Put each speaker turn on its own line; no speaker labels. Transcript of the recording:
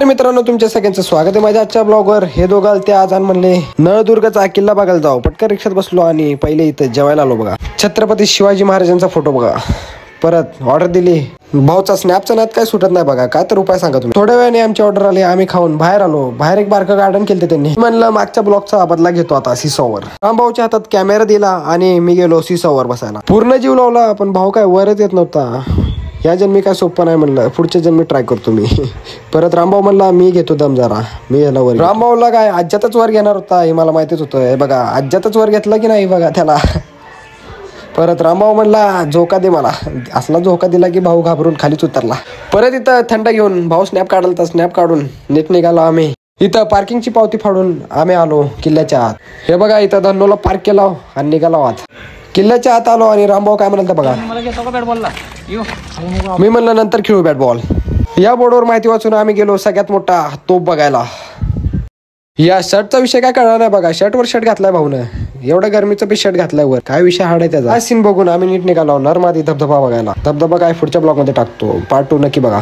मित्रांनो, तुमच्या सगळ्यांचं स्वागत आहे माझ्या आजच्या ब्लॉगवर। हे दोघं ते आज म्हणले नळदुर्गचा किल्ला बघायला जाऊ। पटकन रिक्षात बसलो आणि पहिले इथं जेवायला आलो। बघा छत्रपती शिवाजी महाराजांचा फोटो बघा। परत ऑर्डर दिली। भाऊचा स्नॅपचा नाद काय सुटत नाही बघा। काय तर उपाय सांगा तुम्ही। थोड्या वेळाने आमची ऑर्डर आली, आम्ही खाऊन बाहेर आलो। बाहेर एक बारकं गार्डन केलं त्यांनी। म्हणलं मागच्या ब्लॉगचा बदला घेतो आता सीसॉवर। रामभाऊच्या हातात कॅमेरा दिला आणि मी गेलो सीसॉवर बसायला। पूर्ण जीव लावला पण भाऊ काय वरच येत नव्हता। या जन्मी काय सोपं नाही म्हणलं, पुढच्या जन्मी ट्राय करतो मी। परत रामभाऊ म्हणला मी घेतो दम जरा, मी याला वर। रामभाऊला काय आज्यातच वर घेणार होता हे मला माहितीच होतं। हे बघा आज्यातच वर घेतला की नाही बघा त्याला। परत रामभाऊ म्हणला झोका दे मला। असला झोका दिला की भाऊ घाबरून खालीच उतरला। परत इथं थंड घेऊन भाऊ स्नॅप काढला तर स्नॅप काढून नीट निघालो आम्ही। इथं पार्किंगची पावती फाडून आम्ही आलो किल्ल्याच्या आत। हे बघा इथं धन्नोला पार्क केला आणि निघालो आत। किल्ल्याच्या आत आलो आणि रामभाऊ काय म्हणत बघा। मी म्हणलं नंतर खेळू बॅट बॉल। या बोर्डवर माहिती वाचून आम्ही गेलो सगळ्यात मोठा तोप बघायला। या शर्टचा विषय काय कळला नाही बघा। शर्टवर शर्ट घातलाय भाऊनं, एवढ्या गरमीचं बी शर्ट घातलाय वर। काय विषय हाड आहे त्याचा। सीन बघून आम्ही नीट निघालो नरमादी धबधबा बघायला। धबधबा काय पुढच्या ब्लॉग मध्ये टाकतो, पार्ट 2 नक्की बघा।